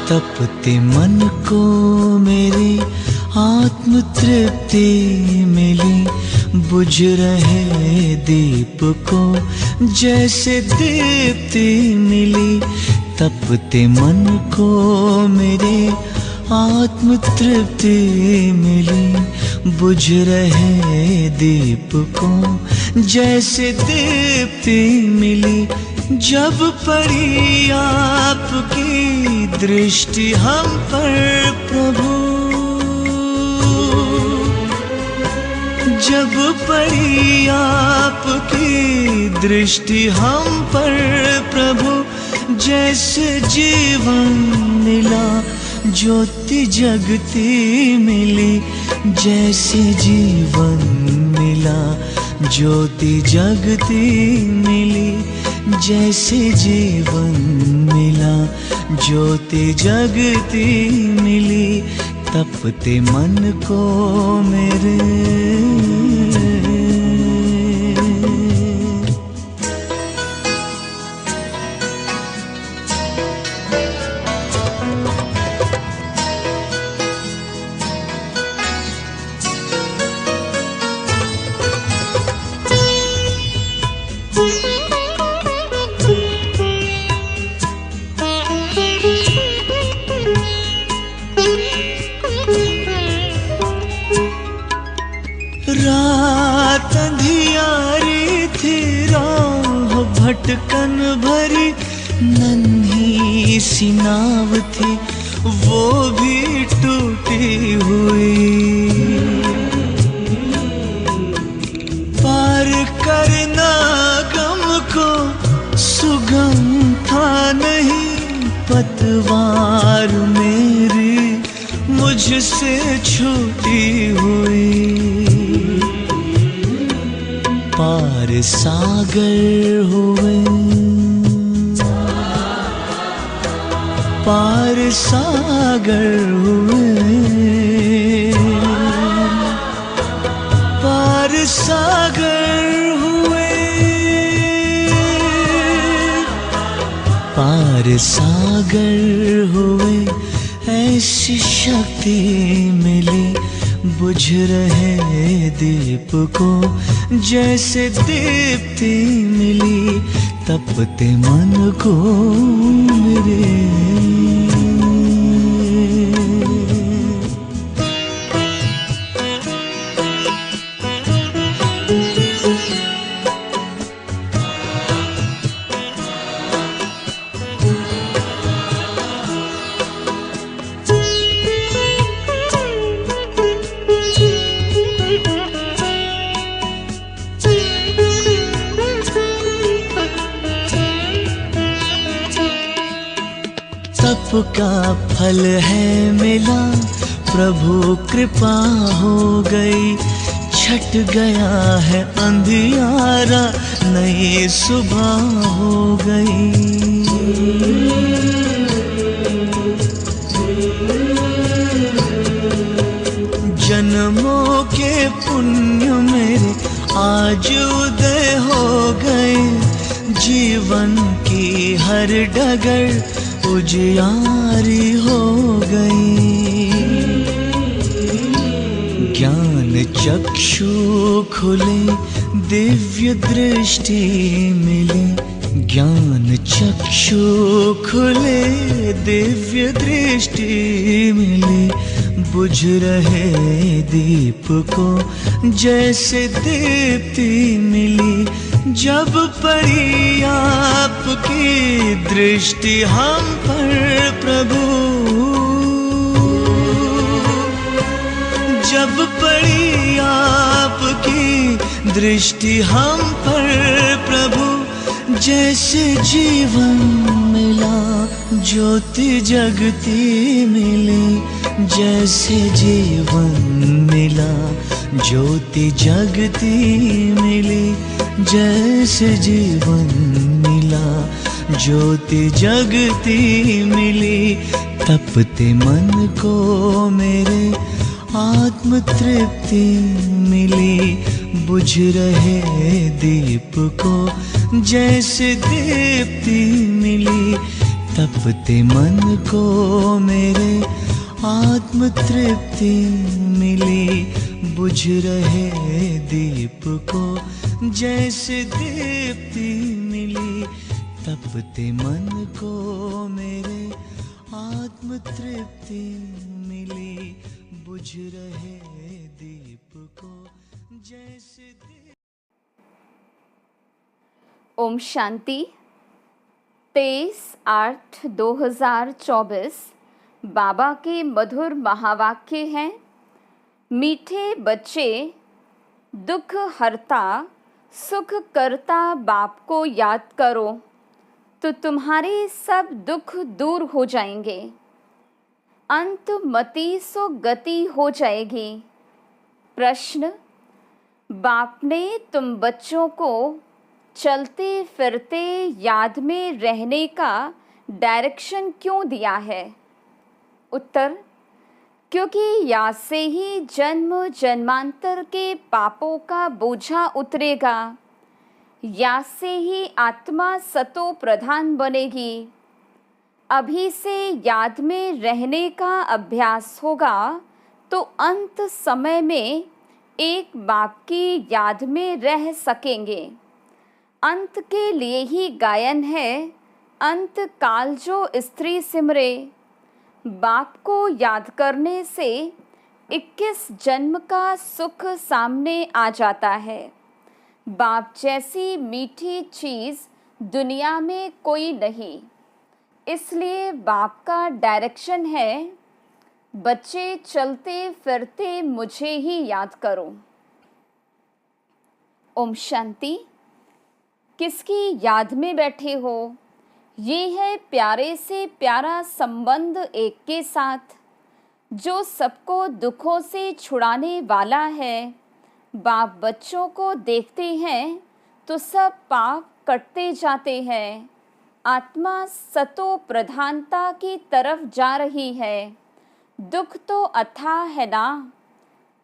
तपते मन को मेरी आत्म तृप्ति मिली। बुझ रहे दीप को जैसे दीप्ति मिली। तपते मन को मेरे आत्म तृप्ति मिली। बुझ रहे दीप को जैसे दीप्ति मिली। जब पड़ी आपकी दृष्टि हम पर प्रभु, जब पड़ी आपकी दृष्टि हम पर प्रभु, जैसे जीवन मिला ज्योति जगती मिली। जैसे जीवन मिला ज्योति जगती मिली। जैसे जीवन मिला ज्योति जगती मिली। तपते मन को मेरे रात अंधियारी थी, राह भटकन भरी, नन्ही सी नाव थी वो भी टूटी हुई। पार करना गम को सुगम था नहीं, पतवार मेरी मुझसे छूटी हुई। पार सागर हुए, पार सागर हुए, पार सागर हुए, पार सागर हुए। ऐसी शक्ति मिली बुझ रहे दीप को जैसे दीप्ति मिली। तपते मन को मेरे तप का फल है मिला, प्रभु कृपा हो गई। छट गया है अंधियारा, नई सुबह हो गई। जन्मों के पुण्य मेरे आज उदय हो गए। जीवन की हर डगर उजियारी हो गई। ज्ञान चक्षु खुले, दिव्य दृष्टि मिली। ज्ञान चक्षु खुले, दिव्य दृष्टि मिली। बुझ रहे दीप को जैसे दीप्ति मिली। जब पड़ी आपकी दृष्टि हम पर प्रभु, जब पड़ी आपकी दृष्टि हम पर प्रभु, जैसे जीवन मिला ज्योति जगती मिली। जैसे जीवन मिला ज्योति जगती मिली। जैसे जीवन मिला ज्योति जगती मिली। तपते मन को मेरे आत्म तृप्ति मिली। बुझ रहे दीप को जैसे दीप्ति मिली। तपते मन को मेरे आत्म तृप्ति मिली, बुझ रहे दीप को जैसे दीप्ति मिली। तपते मन को मेरे आत्म तृप्ति मिली, बुझ रहे दीप को जैसे ओम शांति। 23/8/2024 बाबा के मधुर महावाक्य हैं। मीठे बच्चे, दुख हरता सुख करता बाप को याद करो तो तुम्हारे सब दुख दूर हो जाएंगे। अंत मति सो गति हो जाएगी। प्रश्न, बाप ने तुम बच्चों को चलते फिरते याद में रहने का डायरेक्शन क्यों दिया है? उत्तर, क्योंकि याद से ही जन्म जन्मांतर के पापों का बोझा उतरेगा। याद से ही आत्मा सतो प्रधान बनेगी। अभी से याद में रहने का अभ्यास होगा तो अंत समय में एक बाप की याद में रह सकेंगे। अंत के लिए ही गायन है, अंत काल जो स्त्री सिमरे। बाप को याद करने से 21 जन्म का सुख सामने आ जाता है। बाप जैसी मीठी चीज़ दुनिया में कोई नहीं। इसलिए बाप का डायरेक्शन है, बच्चे चलते फिरते मुझे ही याद करो। ओम शांति। किसकी याद में बैठे हो? ये है प्यारे से प्यारा संबंध एक के साथ, जो सबको दुखों से छुड़ाने वाला है। बाप बच्चों को देखते हैं तो सब पाप कटते जाते हैं। आत्मा सतो प्रधानता की तरफ जा रही है। दुख तो अथाह है ना,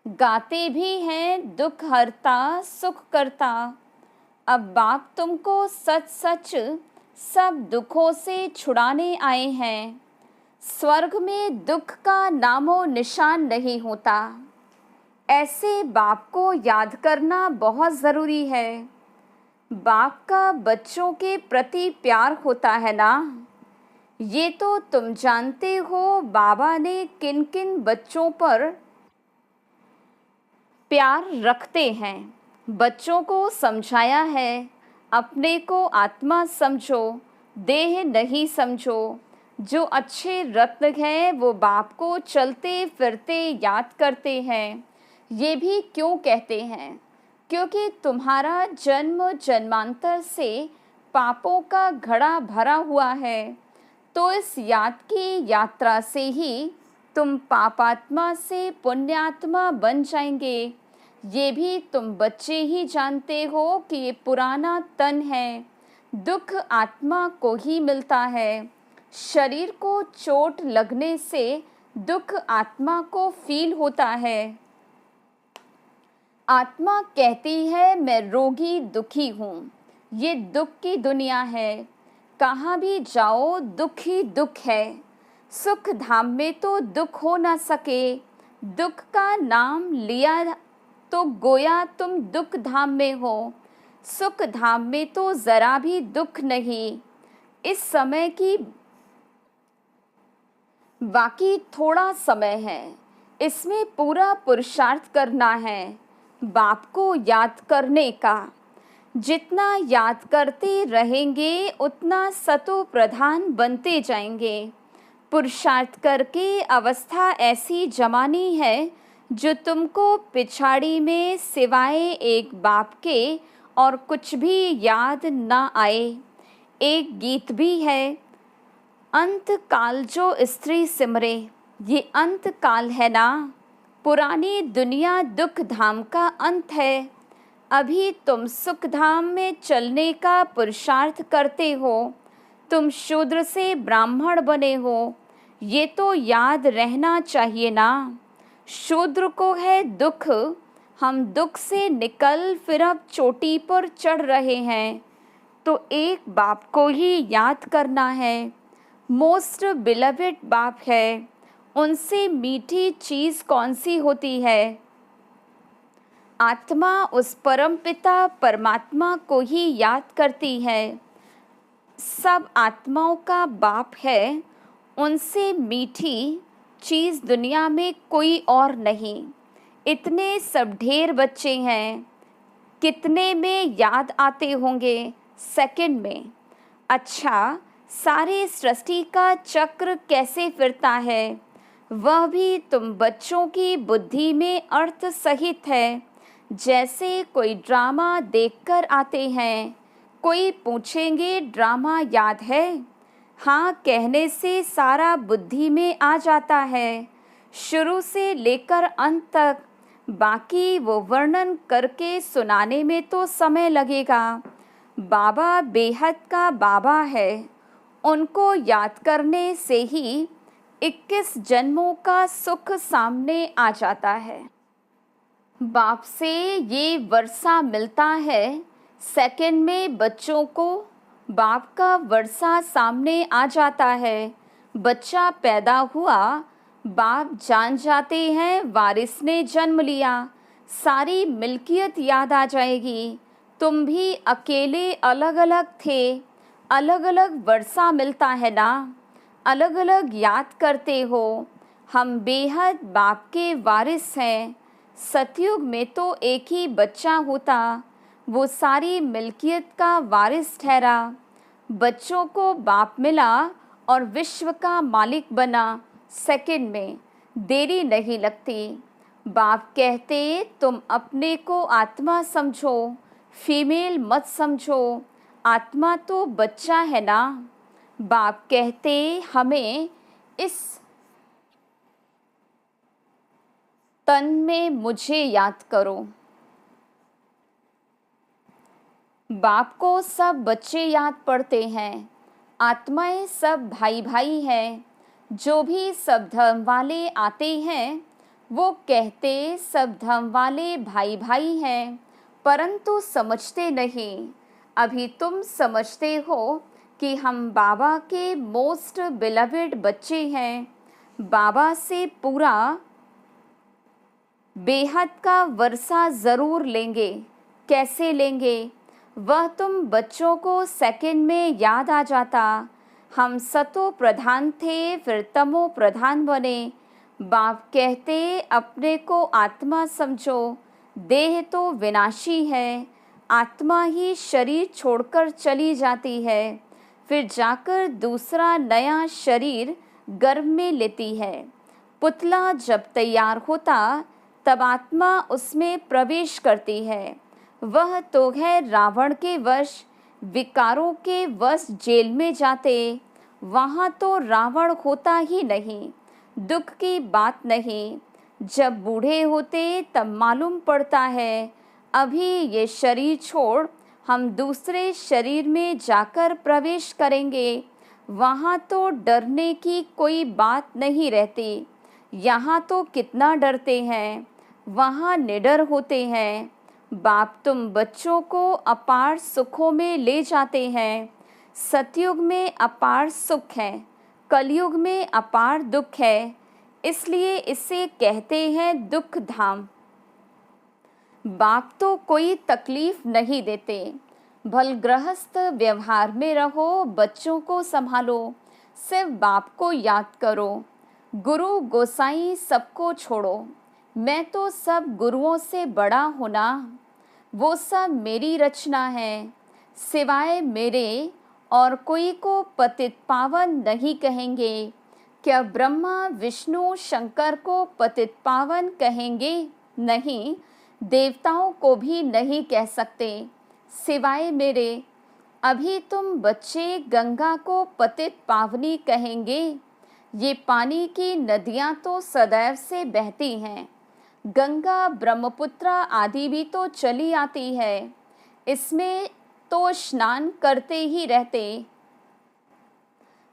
गाते भी हैं दुख हरता सुख करता। अब बाप तुमको सच सच सब दुखों से छुड़ाने आए हैं। स्वर्ग में दुख का नामो निशान नहीं होता। ऐसे बाप को याद करना बहुत ज़रूरी है। बाप का बच्चों के प्रति प्यार होता है ना, ये तो तुम जानते हो। बाबा ने किन किन बच्चों पर प्यार रखते हैं, बच्चों को समझाया है। अपने को आत्मा समझो, देह नहीं समझो। जो अच्छे रत्न हैं वो बाप को चलते फिरते याद करते हैं। ये भी क्यों कहते हैं? क्योंकि तुम्हारा जन्म जन्मांतर से पापों का घड़ा भरा हुआ है। तो इस याद की यात्रा से ही तुम पापात्मा से पुण्यात्मा बन जाएंगे। ये भी तुम बच्चे ही जानते हो कि ये पुराना तन है। दुख आत्मा को ही मिलता है। शरीर को चोट लगने से दुख आत्मा को फील होता है। आत्मा कहती है मैं रोगी दुखी हूँ। ये दुख की दुनिया है। कहाँ भी जाओ दुख ही दुख है। सुख धाम में तो दुख हो ना सके। दुख का नाम लिया तो गोया तुम दुख धाम में हो। सुख धाम में तो ज़रा भी दुख नहीं। इस समय की बाकी थोड़ा समय है, इसमें पूरा पुरुषार्थ करना है बाप को याद करने का। जितना याद करते रहेंगे उतना सतो प्रधान बनते जाएंगे। पुरुषार्थ करके अवस्था ऐसी जमानी है जो तुमको पिछाड़ी में सिवाय एक बाप के और कुछ भी याद ना आए। एक गीत भी है, अंत काल जो स्त्री सिमरे। ये अंत काल है ना, पुरानी दुनिया दुख धाम का अंत है। अभी तुम सुख धाम में चलने का पुरुषार्थ करते हो। तुम शूद्र से ब्राह्मण बने हो, ये तो याद रहना चाहिए ना। शूद्र को है दुख, हम दुख से निकल फिर अब चोटी पर चढ़ रहे हैं। तो एक बाप को ही याद करना है। मोस्ट बिलवेड बाप है, उनसे मीठी चीज़ कौन सी होती है? आत्मा उस परमपिता परमात्मा को ही याद करती है। सब आत्माओं का बाप है, उनसे मीठी चीज़ दुनिया में कोई और नहीं। इतने सब ढेर बच्चे हैं, कितने में याद आते होंगे? सेकंड में। अच्छा, सारे सृष्टि का चक्र कैसे फिरता है? वह भी तुम बच्चों की बुद्धि में अर्थ सहित है। जैसे कोई ड्रामा देखकर आते हैं, कोई पूछेंगे ड्रामा याद है? हाँ कहने से सारा बुद्धि में आ जाता है, शुरू से लेकर अंत तक। बाकी वो वर्णन करके सुनाने में तो समय लगेगा। बाबा बेहद का बाबा है, उनको याद करने से ही 21 जन्मों का सुख सामने आ जाता है। बाप से ये वर्षा मिलता है, सेकंड में बच्चों को बाप का वर्षा सामने आ जाता है। बच्चा पैदा हुआ, बाप जान जाते हैं वारिस ने जन्म लिया, सारी मिल्कियत याद आ जाएगी। तुम भी अकेले अलग अलग थे, अलग अलग वर्षा मिलता है ना, अलग अलग याद करते हो। हम बेहद बाप के वारिस हैं। सतयुग में तो एक ही बच्चा होता, वो सारी मिल्कियत का वारिस ठहरा। बच्चों को बाप मिला और विश्व का मालिक बना। सेकंड में देरी नहीं लगती। बाप कहते तुम अपने को आत्मा समझो, फीमेल मत समझो, आत्मा तो बच्चा है ना। बाप कहते हमें इस तन में मुझे याद करो। बाप को सब बच्चे याद पड़ते हैं, आत्माएं सब भाई भाई हैं। जो भी सब धर्म वाले आते हैं, वो कहते सब धर्म वाले भाई भाई हैं, परंतु समझते नहीं। अभी तुम समझते हो कि हम बाबा के मोस्ट बिलवेड बच्चे हैं। बाबा से पूरा बेहद का वर्षा ज़रूर लेंगे। कैसे लेंगे? वह तुम बच्चों को सेकंड में याद आ जाता। हम सतो प्रधान थे, फिर तमो प्रधान बने। बाप कहते अपने को आत्मा समझो, देह तो विनाशी है, आत्मा ही शरीर छोड़कर चली जाती है, फिर जाकर दूसरा नया शरीर गर्भ में लेती है। पुतला जब तैयार होता तब आत्मा उसमें प्रवेश करती है। वह तो है रावण के वश, विकारों के वश जेल में जाते। वहाँ तो रावण होता ही नहीं, दुख की बात नहीं। जब बूढ़े होते तब मालूम पड़ता है अभी ये शरीर छोड़ हम दूसरे शरीर में जाकर प्रवेश करेंगे। वहाँ तो डरने की कोई बात नहीं रहती। यहाँ तो कितना डरते हैं, वहाँ निडर होते हैं। बाप तुम बच्चों को अपार सुखों में ले जाते हैं। सतयुग में अपार सुख है, कलयुग में अपार दुख है, इसलिए इसे कहते हैं दुख धाम। बाप तो कोई तकलीफ नहीं देते। भल गृहस्थ व्यवहार में रहो, बच्चों को संभालो, सिर्फ बाप को याद करो। गुरु गोसाई सबको छोड़ो, मैं तो सब गुरुओं से बड़ा हूँ ना। वो सब मेरी रचना है, सिवाय मेरे और कोई को पतित पावन नहीं कहेंगे। क्या ब्रह्मा विष्णु शंकर को पतित पावन कहेंगे? नहीं, देवताओं को भी नहीं कह सकते, सिवाय मेरे। अभी तुम बच्चे गंगा को पतित पावनी कहेंगे। ये पानी की नदियाँ तो सदैव से बहती हैं, गंगा ब्रह्मपुत्र आदि भी तो चली आती है, इसमें तो स्नान करते ही रहते।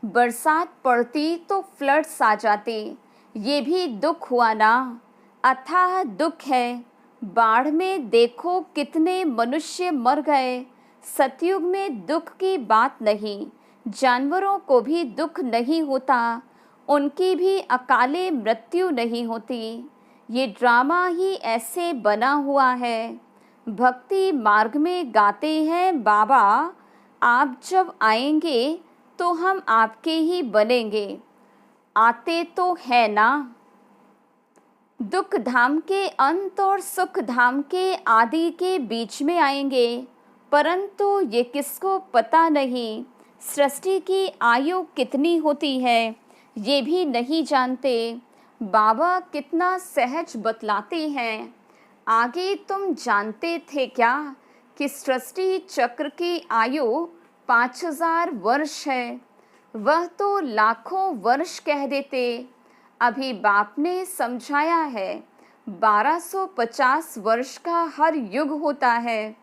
बरसात पड़ती तो फ्लड्स आ जाते, ये भी दुख हुआ ना। अथाह दुख है। बाढ़ में देखो कितने मनुष्य मर गए। सतयुग में दुख की बात नहीं, जानवरों को भी दुख नहीं होता, उनकी भी अकाले मृत्यु नहीं होती। ये ड्रामा ही ऐसे बना हुआ है। भक्ति मार्ग में गाते हैं बाबा, आप जब आएंगे तो हम आपके ही बनेंगे। आते तो है ना। दुख धाम के अंत और सुख धाम के आदि के बीच में आएंगे, परंतु ये किसको पता नहीं। सृष्टि की आयु कितनी होती है ये भी नहीं जानते। बाबा कितना सहज बतलाते हैं। आगे तुम जानते थे क्या कि सृष्टि चक्र की आयु 5000 वर्ष है। वह तो लाखों वर्ष कह देते। अभी बाप ने समझाया है 1250 वर्ष का हर युग होता है।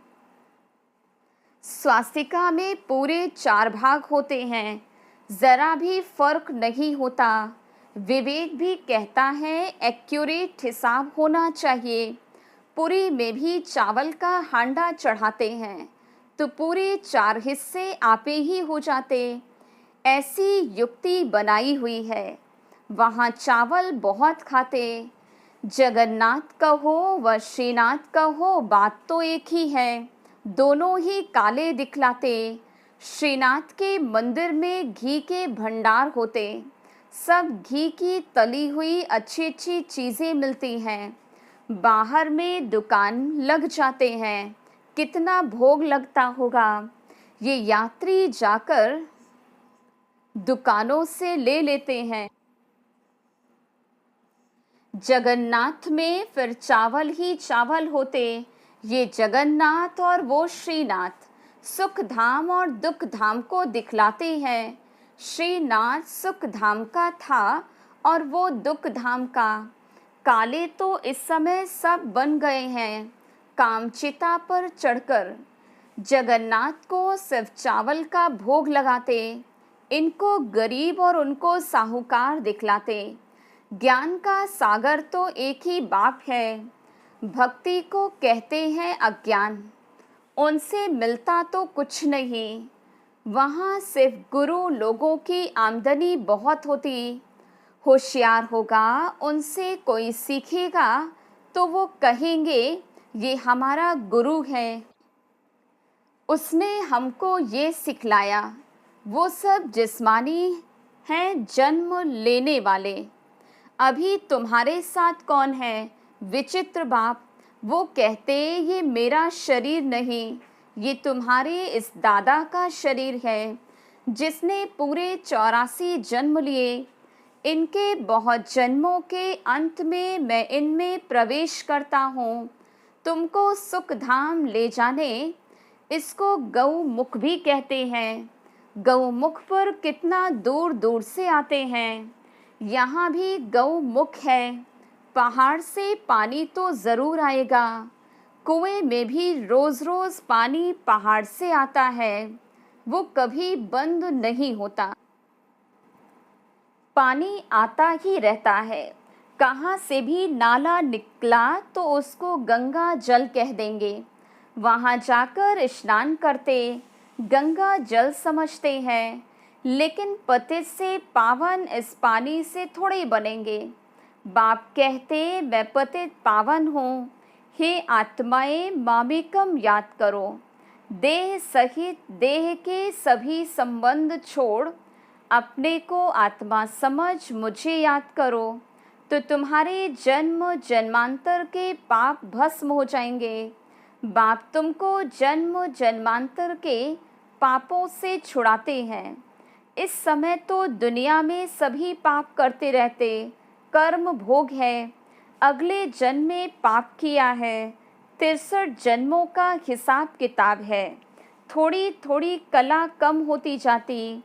स्वास्तिका में पूरे 4 भाग होते हैं, जरा भी फर्क नहीं होता। विवेक भी कहता है एक्यूरेट हिसाब होना चाहिए। पूरी में भी चावल का हांडा चढ़ाते हैं तो पूरे 4 हिस्से आपे ही हो जाते। ऐसी युक्ति बनाई हुई है। वहाँ चावल बहुत खाते। जगन्नाथ कहो व श्रीनाथ कहो, बात तो एक ही है। दोनों ही काले दिखलाते। श्रीनाथ के मंदिर में घी के भंडार होते। सब घी की तली हुई अच्छी अच्छी चीज़ें मिलती हैं। बाहर में दुकान लग जाते हैं। कितना भोग लगता होगा। ये यात्री जाकर दुकानों से ले लेते हैं। जगन्नाथ में फिर चावल ही चावल होते। ये जगन्नाथ और वो श्रीनाथ सुख धाम और दुख धाम को दिखलाते हैं। श्रीनाथ सुख धाम का था और वो दुख धाम का। काले तो इस समय सब बन गए हैं कामचिता पर चढ़कर। जगन्नाथ को सिर्फ चावल का भोग लगाते। इनको गरीब और उनको साहूकार दिखलाते। ज्ञान का सागर तो एक ही बाप है। भक्ति को कहते हैं अज्ञान। उनसे मिलता तो कुछ नहीं। वहाँ सिर्फ गुरु लोगों की आमदनी बहुत होती। होशियार होगा, उनसे कोई सीखेगा तो वो कहेंगे ये हमारा गुरु है, उसने हमको ये सिखलाया। वो सब जिस्मानी हैं, जन्म लेने वाले। अभी तुम्हारे साथ कौन है? विचित्र बाप। वो कहते ये मेरा शरीर नहीं, ये तुम्हारे इस दादा का शरीर है जिसने पूरे 84 जन्म लिए। इनके बहुत जन्मों के अंत में मैं इनमें प्रवेश करता हूँ तुमको सुख धाम ले जाने। इसको गौ मुख भी कहते हैं। गौ मुख पर कितना दूर दूर से आते हैं। यहाँ भी गौ मुख है। पहाड़ से पानी तो ज़रूर आएगा। कुएं में भी रोज़ रोज़ पानी पहाड़ से आता है, वो कभी बंद नहीं होता। पानी आता ही रहता है। कहाँ से भी नाला निकला तो उसको गंगा जल कह देंगे। वहाँ जाकर स्नान करते, गंगा जल समझते हैं। लेकिन पतित से पावन इस पानी से थोड़े बनेंगे। बाप कहते मैं पतित पावन हूँ। हे आत्माएं मामिकम याद करो। देह सहित देह के सभी संबंध छोड़ अपने को आत्मा समझ मुझे याद करो तो तुम्हारे जन्म जन्मांतर के पाप भस्म हो जाएंगे। बाप तुमको जन्म जन्मांतर के पापों से छुड़ाते हैं। इस समय तो दुनिया में सभी पाप करते रहते। कर्म भोग है। अगले जन्म में पाप किया है। 63 जन्मों का हिसाब किताब है। थोड़ी थोड़ी कला कम होती जाती।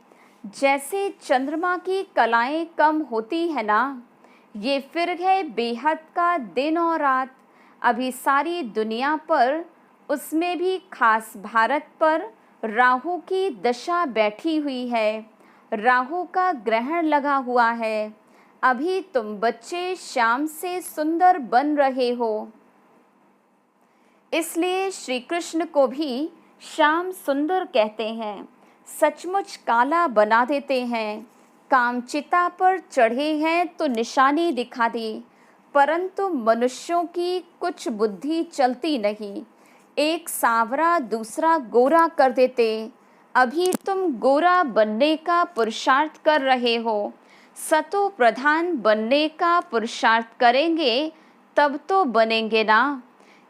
जैसे चंद्रमा की कलाएं कम होती है ना। ये फिर है बेहद का दिन और रात। अभी सारी दुनिया पर, उसमें भी खास भारत पर राहु की दशा बैठी हुई है। राहु का ग्रहण लगा हुआ है। अभी तुम बच्चे श्याम से सुंदर बन रहे हो। इसलिए श्री कृष्ण को भी श्याम सुंदर कहते हैं। सचमुच काला बना देते हैं। कामचिता पर चढ़े हैं तो निशानी दिखा दी, परंतु मनुष्यों की कुछ बुद्धि चलती नहीं। एक सांवरा दूसरा गोरा कर देते। अभी तुम गोरा बनने का पुरुषार्थ कर रहे हो, सतो प्रधान बनने का पुरुषार्थ करेंगे तब तो बनेंगे ना।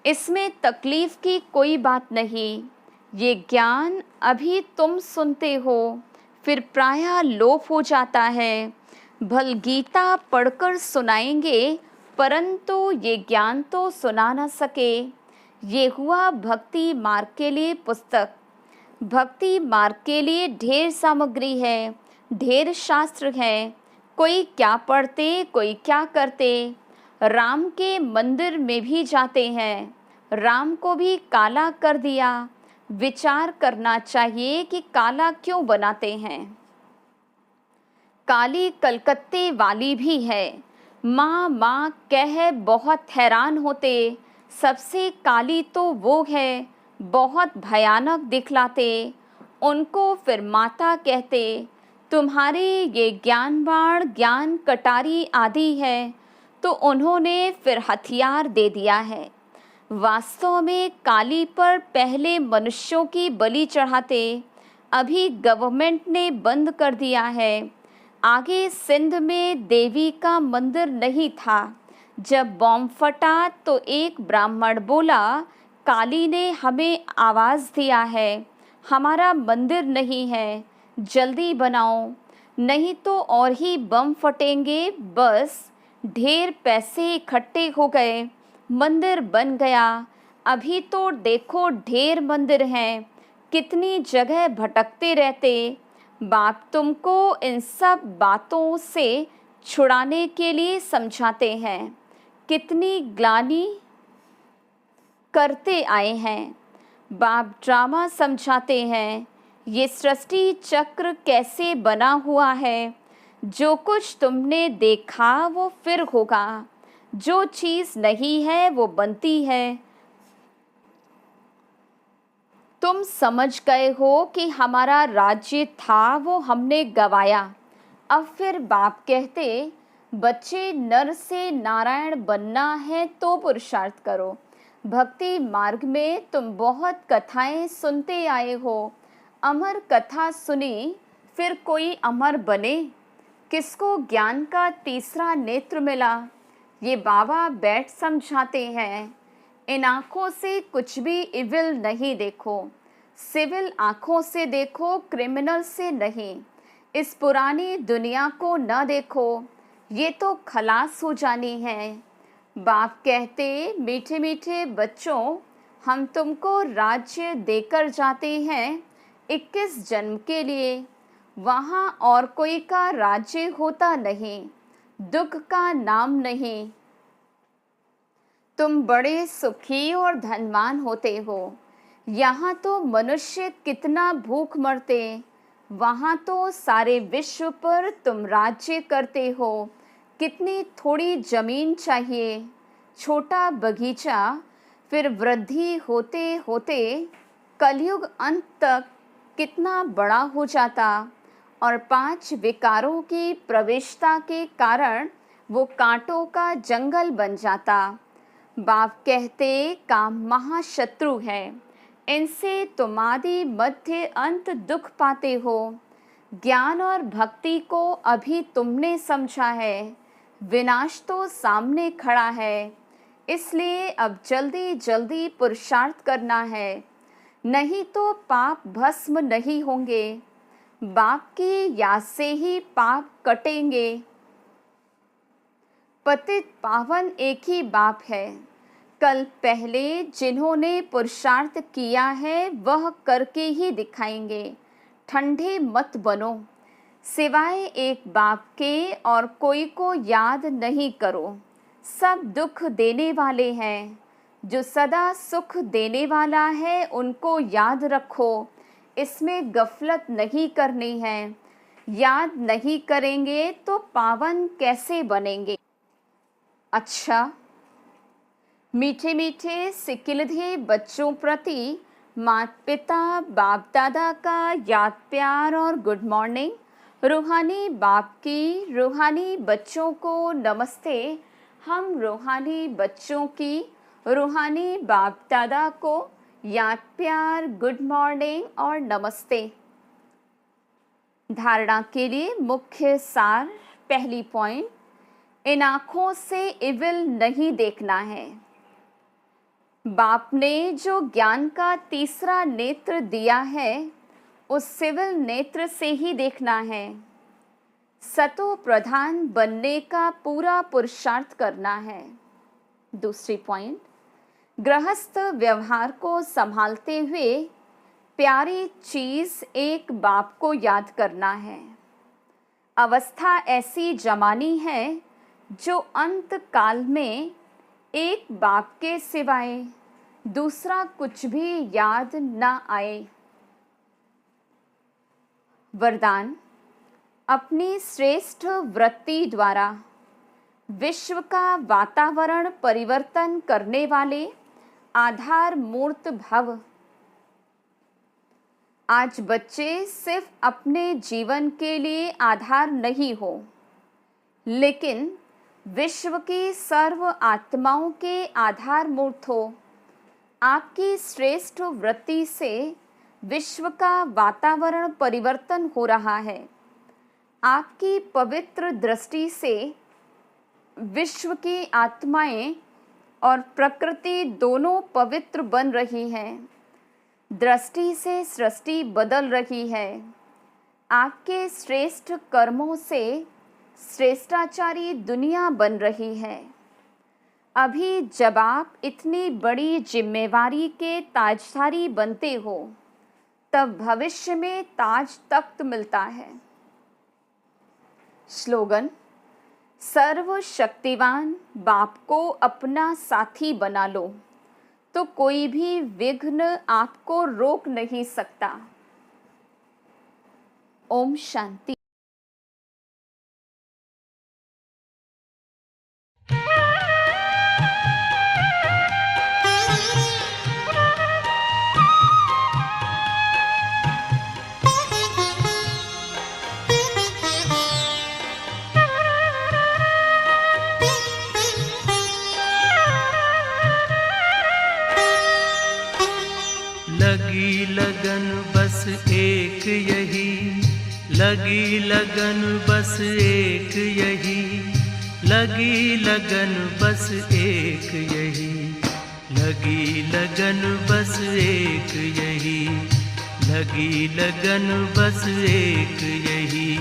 इसमें तकलीफ की कोई बात नहीं। ये ज्ञान अभी तुम सुनते हो, फिर प्रायः लोप हो जाता है। भल गीता पढ़कर सुनाएंगे, परंतु ये ज्ञान तो सुना न सके। ये हुआ भक्ति मार्ग के लिए पुस्तक। भक्ति मार्ग के लिए ढेर सामग्री है, ढेर शास्त्र है। कोई क्या पढ़ते, कोई क्या करते। राम के मंदिर में भी जाते हैं, राम को भी काला कर दिया। विचार करना चाहिए कि काला क्यों बनाते हैं। काली कलकत्ते वाली भी है। माँ माँ कह बहुत हैरान होते। सबसे काली तो वो है, बहुत भयानक दिखलाते। उनको फिर माता कहते। तुम्हारे ये ज्ञान बाण, ज्ञान कटारी आदि है, तो उन्होंने फिर हथियार दे दिया है। वास्तव में काली पर पहले मनुष्यों की बलि चढ़ाते, अभी गवर्नमेंट ने बंद कर दिया है। आगे सिंध में देवी का मंदिर नहीं था। जब बॉम्ब फटा तो एक ब्राह्मण बोला, काली ने हमें आवाज़ दिया है, हमारा मंदिर नहीं है, जल्दी बनाओ, नहीं तो और ही बम फटेंगे। बस ढेर पैसे इकट्ठे हो गए, मंदिर बन गया। अभी तो देखो ढेर मंदिर हैं, कितनी जगह भटकते रहते। बाप तुमको इन सब बातों से छुड़ाने के लिए समझाते हैं। कितनी ग्लानि करते आए हैं। बाप ड्रामा समझाते हैं। ये सृष्टि चक्र कैसे बना हुआ है। जो कुछ तुमने देखा वो फिर होगा, जो चीज़ नहीं है वो बनती है। तुम समझ गए हो कि हमारा राज्य था वो हमने गवाया। अब फिर बाप कहते, बच्चे नर से नारायण बनना है तो पुरुषार्थ करो। भक्ति मार्ग में तुम बहुत कथाएं सुनते आए हो। अमर कथा सुनी, फिर कोई अमर बने। किसको ज्ञान का तीसरा नेत्र मिला, ये बाबा बैठ समझाते हैं। इन आँखों से कुछ भी इविल नहीं देखो, सिविल आँखों से देखो, क्रिमिनल से नहीं। इस पुरानी दुनिया को न देखो, ये तो खलास हो जानी है। बाप कहते, मीठे मीठे बच्चों, हम तुमको राज्य देकर जाते हैं 21 जन्म के लिए। वहाँ और कोई का राज्य होता नहीं, दुख का नाम नहीं। तुम बड़े सुखी और धनवान होते हो। यहाँ तो मनुष्य कितना भूख मरते, वहाँ तो सारे विश्व पर तुम राज्य करते हो। कितनी थोड़ी जमीन चाहिए, छोटा बगीचा, फिर वृद्धि होते होते कलयुग अंत तक कितना बड़ा हो जाता। और 5 विकारों की प्रवेशता के कारण वो कांटों का जंगल बन जाता। बाप कहते, काम महाशत्रु है, इनसे तुम आदि मध्य अंत दुख पाते हो। ज्ञान और भक्ति को अभी तुमने समझा है, विनाश तो सामने खड़ा है। इसलिए अब जल्दी जल्दी पुरुषार्थ करना है, नहीं तो पाप भस्म नहीं होंगे। बाप की याद से ही पाप कटेंगे। पतित पावन एक ही बाप है। कल पहले जिन्होंने पुरुषार्थ किया है वह करके ही दिखाएंगे। ठंडे मत बनो, सिवाय एक बाप के और कोई को याद नहीं करो। सब दुख देने वाले हैं, जो सदा सुख देने वाला है उनको याद रखो। इसमें गफलत नहीं करनी है। याद नहीं करेंगे तो पावन कैसे बनेंगे। अच्छा, मीठे मीठे सिकिलधे बच्चों प्रति माता पिता बाप दादा का याद प्यार और गुड मॉर्निंग। रूहानी बाप की रूहानी बच्चों को नमस्ते। हम रूहानी बच्चों की रूहानी बाप दादा को याद प्यार, गुड मॉर्निंग और नमस्ते। धारणा के लिए मुख्य सार। पहली पॉइंट, इन आँखों से इविल नहीं देखना है। बाप ने जो ज्ञान का तीसरा नेत्र दिया है उस सिविल नेत्र से ही देखना है। सतो प्रधान बनने का पूरा पुरुषार्थ करना है। दूसरी पॉइंट, गृहस्थ व्यवहार को संभालते हुए प्यारी चीज़ एक बाप को याद करना है। अवस्था ऐसी जमानी है जो अंत काल में एक बाप के सिवाय दूसरा कुछ भी याद न आए। वरदान, अपनी श्रेष्ठ वृत्ति द्वारा विश्व का वातावरण परिवर्तन करने वाले आधार मूर्त भव। आज बच्चे सिर्फ अपने जीवन के लिए आधार नहीं हो, लेकिन विश्व की सर्व आत्माओं के आधार मूर्त हो। आपकी श्रेष्ठ वृत्ति से विश्व का वातावरण परिवर्तन हो रहा है। आपकी पवित्र दृष्टि से विश्व की आत्माएं और प्रकृति दोनों पवित्र बन रही हैं। दृष्टि से सृष्टि बदल रही है। आपके श्रेष्ठ कर्मों से श्रेष्ठाचारी दुनिया बन रही है। अभी जब आप इतनी बड़ी जिम्मेवारी के ताजधारी बनते हो, तब भविष्य में ताज तख्त मिलता है। स्लोगन, सर्वशक्तिवान बाप को अपना साथी बना लो तो कोई भी विघ्न आपको रोक नहीं सकता। ओम शांति। लगी लगन बस एक यही, लगी लगन बस एक यही, लगी लगन बस एक यही, लगी लगन बस एक यही, लगी लगन बस एक यही।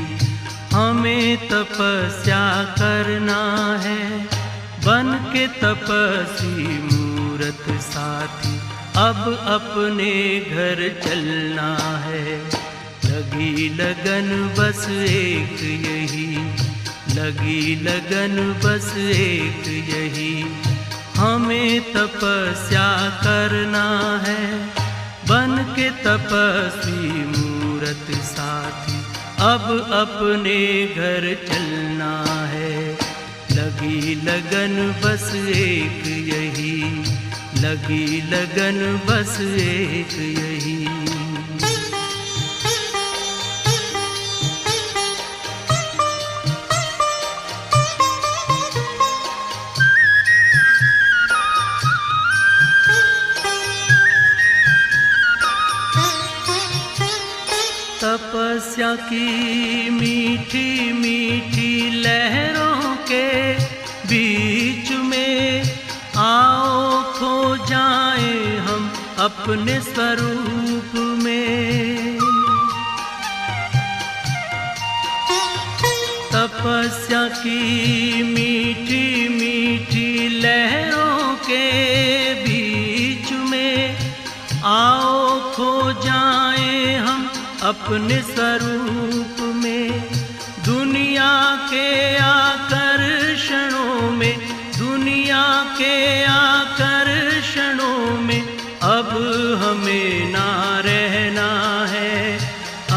हमें तपस्या करना है, बन के तपस्वी मूरत साथी, अब अपने घर चलना है। लगी लगन बस एक यही, लगी लगन बस एक यही। हमें तपस्या करना है, बन के तपस्वी मूरत साथी, अब अपने घर चलना है। लगी लगन बस एक यही, लगी लगन बस एक यही। तपस्या की मीठी मीठी लहरों के बीच में आओ खो जाएं हम अपने स्वरूप में। तपस्या की मीठी मीठी लहरों के बीच में आओ खो जाएं हम अपने स्वरूप में। दुनिया के आकर्षणों में, दुनिया के आकर्षणों में अब हमें ना रहना है,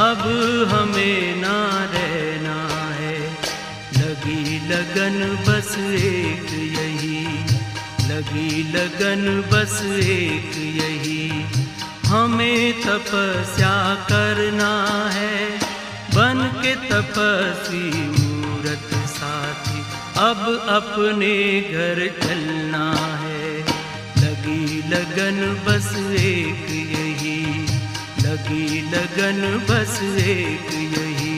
अब हमें ना रहना है। लगी लगन बस एक यही, लगी लगन बस एक यही। हमें तपस्या करना है, बन के तपस्वी मूरत साथी, अब अपने घर चलना है। लगी लगन बस एक यही, लगी लगन बस एक यही।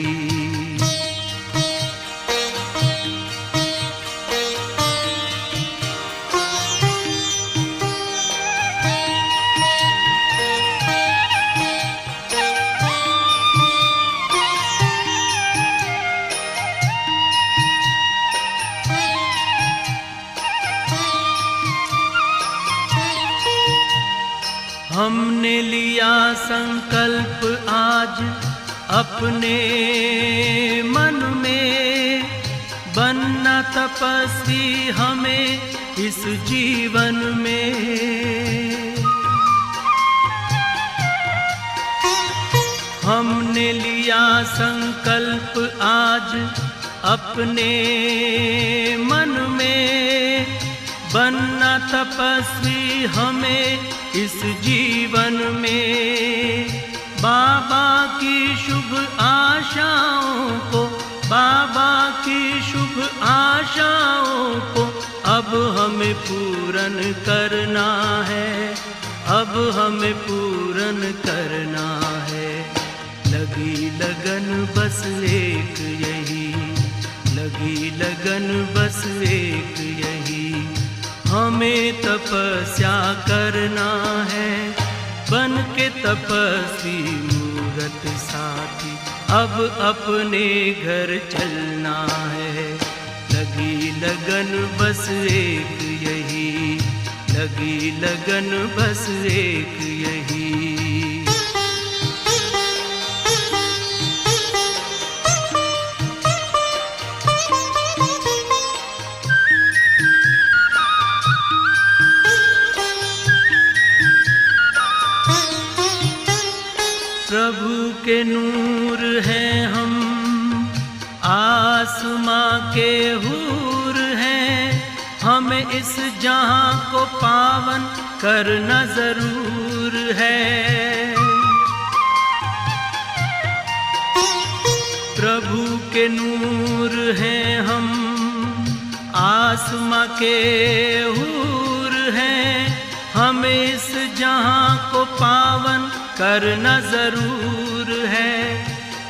हमने लिया संकल्प आज अपने मन में, बनना तपस्वी हमें इस जीवन में। हमने लिया संकल्प आज अपने मन में, बनना तपस्वी हमें इस जीवन में। बाबा की शुभ आशाओं को, बाबा की शुभ आशाओं को अब हमें पूर्ण करना है, अब हमें पूर्ण करना है। लगी लगन बस एक यही, लगी लगन बस एक यही। हमें तपस्या करना है, बन के तपस्वी मूरत साथी, अब अपने घर चलना है। लगी लगन बस एक यही, लगी लगन बस एक यही। प्रभु के नूर हैं हम, आसमां के हूर हैं, हमें इस जहां को पावन करना जरूर है। प्रभु के नूर हैं हम, आसमां के हूर हैं, हमें इस जहां को पावन करना जरूर है।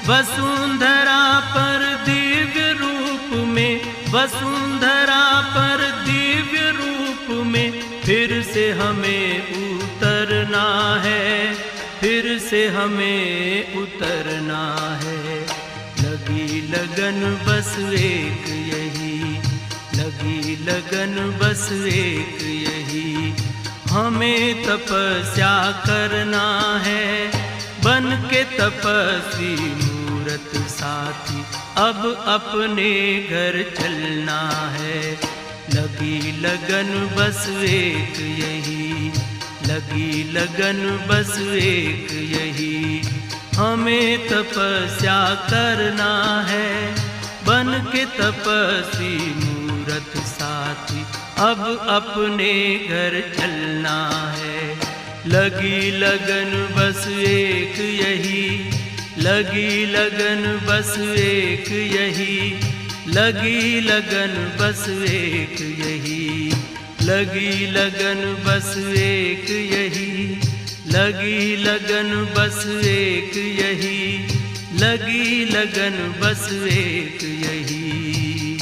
वसुंधरा पर दिव्य रूप में, वसुंधरा पर दिव्य रूप में फिर से हमें उतरना है, फिर से हमें उतरना है। लगी लगन बस एक यही, लगी लगन बस एक यही। हमें तपस्या करना है, बन के तपस्वी मूरत साथी, अब अपने घर चलना है। लगी लगन बस एक यही, लगी लगन बस एक यही। हमें तपस्या करना है, बन के तपस्वी मूरत साथी, अब अपने घर चलना है। लगी लगन बस एक यही, लगी लगन बस एक यही, लगी लगन बस एक यही, लगी लगन बस एक यही, लगी लगन बस एक यही, लगी लगन बस एक यही।